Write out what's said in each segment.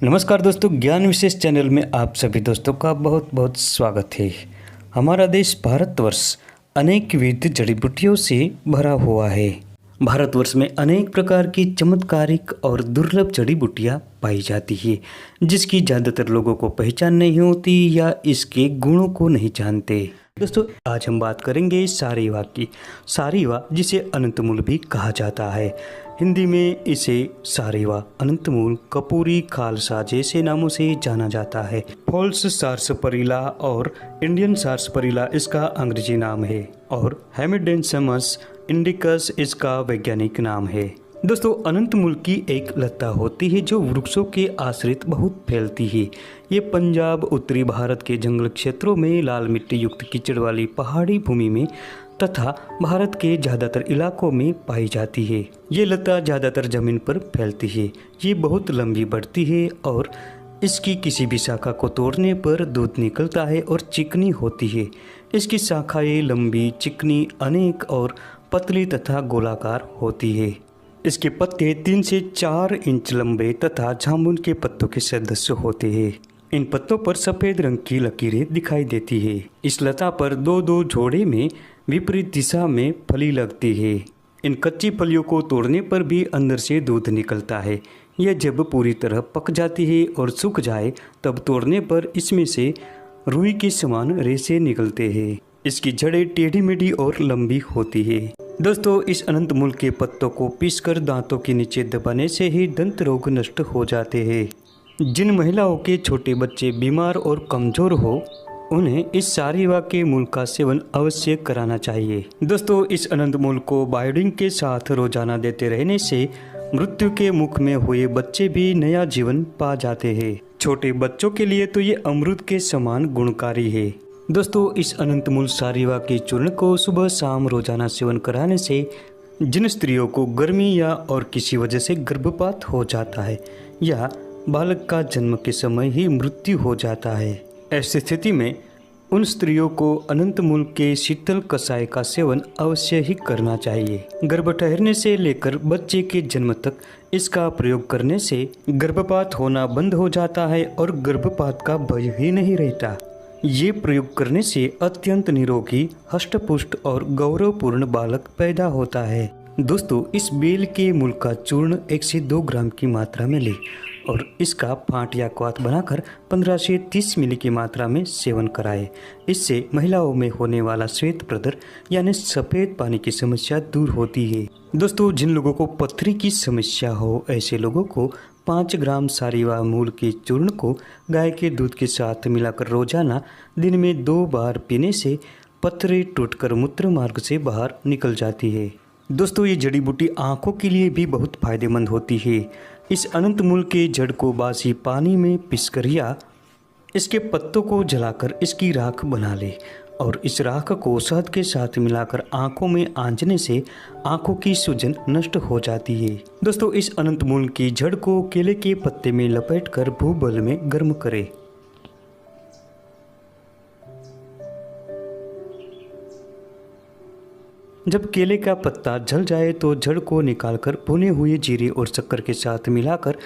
नमस्कार दोस्तों, ज्ञान विशेष चैनल में आप सभी दोस्तों का बहुत बहुत स्वागत है। हमारा देश भारतवर्ष अनेक विविध जड़ी बूटियों से भरा हुआ है। भारतवर्ष में अनेक प्रकार की चमत्कारिक और दुर्लभ जड़ी बूटियाँ पाई जाती है, जिसकी ज़्यादातर लोगों को पहचान नहीं होती या इसके गुणों को नहीं जानते। दोस्तों, आज हम बात करेंगे सारीवा की। सारीवा जिसे अनंतमूल भी कहा जाता है, हिंदी में इसे सारीवा, अनंतमूल, कपूरी, खालसा जैसे नामों से जाना जाता है। फॉल्स सार्सपरिला और इंडियन सार्सपरिला इसका अंग्रेजी नाम है और हेमिडेन्समस इंडिकस इसका वैज्ञानिक नाम है। दोस्तों, अनंतमूल की एक लता होती है जो वृक्षों के आश्रित बहुत फैलती है। ये पंजाब, उत्तरी भारत के जंगल क्षेत्रों में, लाल मिट्टी युक्त कीचड़ वाली पहाड़ी भूमि में तथा भारत के ज़्यादातर इलाकों में पाई जाती है। ये लता ज़्यादातर जमीन पर फैलती है। ये बहुत लंबी बढ़ती है और इसकी किसी भी शाखा को तोड़ने पर दूध निकलता है और चिकनी होती है। इसकी शाखाएं लंबी, चिकनी, अनेक और पतली तथा गोलाकार होती है। इसके पत्ते 3 से 4 इंच लंबे तथा जामुन के पत्तों के सदृश होते हैं। इन पत्तों पर सफ़ेद रंग की लकीरें दिखाई देती है। इस लता पर दो दो जोड़े में विपरीत दिशा में फली लगती है। इन कच्ची फलियों को तोड़ने पर भी अंदर से दूध निकलता है। यह जब पूरी तरह पक जाती है और सूख जाए तब तोड़ने पर इसमें से रुई के समान रेशे निकलते हैं। इसकी जड़ें टेढ़ी मेढ़ी और लंबी होती है। दोस्तों, इस अनंतमूल के पत्तों को पीसकर दांतों के नीचे दबाने से ही दंत रोग नष्ट हो जाते हैं। जिन महिलाओं के छोटे बच्चे बीमार और कमज़ोर हो, उन्हें इस सारीवा के मूल का सेवन अवश्य कराना चाहिए। दोस्तों, इस अनंतमूल को बायोडिन के साथ रोजाना देते रहने से मृत्यु के मुख में हुए बच्चे भी नया जीवन पा जाते हैं। छोटे बच्चों के लिए तो ये अमृत के समान गुणकारी है। दोस्तों, इस अनंतमूल सारीवा के चूर्ण को सुबह शाम रोजाना सेवन कराने से जिन स्त्रियों को गर्मी या और किसी वजह से गर्भपात हो जाता है या बालक का जन्म के समय ही मृत्यु हो जाता है, ऐसी स्थिति में उन स्त्रियों को अनंतमूल के शीतल कषाय का सेवन अवश्य ही करना चाहिए। गर्भ ठहरने से लेकर बच्चे के जन्म तक इसका प्रयोग करने से गर्भपात होना बंद हो जाता है और गर्भपात का भय ही नहीं रहता। ये प्रयोग करने से अत्यंत निरोगी, हष्टपुष्ट और गौरवपूर्ण बालक पैदा होता है। दोस्तों, इस बेल के मूल का चूर्ण 1 से 2 ग्राम की मात्रा में लें और इसका फांट या क्वाथ बनाकर 15 से 30 मिली की मात्रा में सेवन कराएं। इससे महिलाओं में होने वाला श्वेत प्रदर यानी सफ़ेद पानी की समस्या दूर होती है। दोस्तों, जिन लोगों को पथरी की समस्या हो, ऐसे लोगों को 5 ग्राम सारीवा मूल के चूर्ण को गाय के दूध के साथ मिलाकर रोजाना दिन में 2 बार पीने से पथरी टूटकर मूत्र मार्ग से बाहर निकल जाती है। दोस्तों, ये जड़ी बूटी आँखों के लिए भी बहुत फायदेमंद होती है। इस अनंतमूल के जड़ को बासी पानी में पीसकर या इसके पत्तों को जलाकर इसकी राख बना ले और इस राख को शहद के साथ मिलाकर आंखों में आंजने से आंखों की सूजन नष्ट हो जाती है। दोस्तों, इस अनंतमूल की जड़ को केले के पत्ते में लपेटकर भूबल में गर्म करें। जब केले का पत्ता जल जाए तो जड़ को निकालकर भुने हुए जीरे और शक्कर के साथ मिलाकर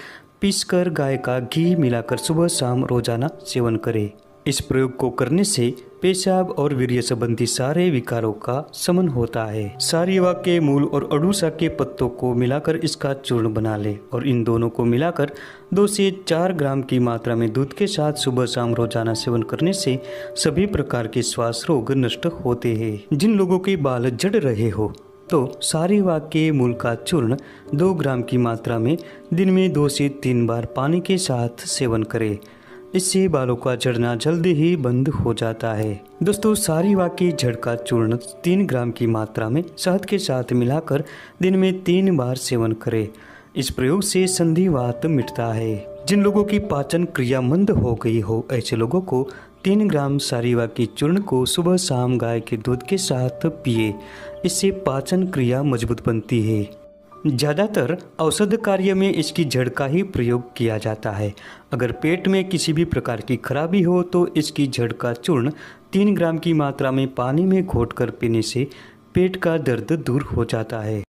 पीसकर गाय का घी मिलाकर सुबह शाम रोजाना सेवन करें। इस प्रयोग को करने से पेशाब और वीर्य संबंधी सारे विकारों का शमन होता है। सारीवा के मूल और अड़ूसा के पत्तों को मिलाकर इसका चूर्ण बना ले और इन दोनों को मिलाकर 2 से 4 ग्राम की मात्रा में दूध के साथ सुबह शाम रोजाना सेवन करने से सभी प्रकार के श्वास रोग नष्ट होते हैं। जिन लोगों के बाल झड़ रहे हो तो सारीवा के मूल का चूर्ण 2 ग्राम की मात्रा में दिन में 2 से 3 बार पानी के साथ सेवन करें। इससे बालों का झड़ना जल्दी ही बंद हो जाता है। दोस्तों, सारीवा की जड़ का चूर्ण 3 ग्राम की मात्रा में शहद के साथ मिलाकर दिन में 3 बार सेवन करें। इस प्रयोग से संधिवात मिटता है। जिन लोगों की पाचन क्रिया मंद हो गई हो, ऐसे लोगों को 3 ग्राम सारीवा की चूर्ण को सुबह शाम गाय के दूध के साथ पिए। इससे पाचन क्रिया मजबूत बनती है। ज़्यादातर औषध कार्य में इसकी जड़ का ही प्रयोग किया जाता है। अगर पेट में किसी भी प्रकार की खराबी हो तो इसकी जड़ का चूर्ण 3 ग्राम की मात्रा में पानी में घोटकर पीने से पेट का दर्द दूर हो जाता है।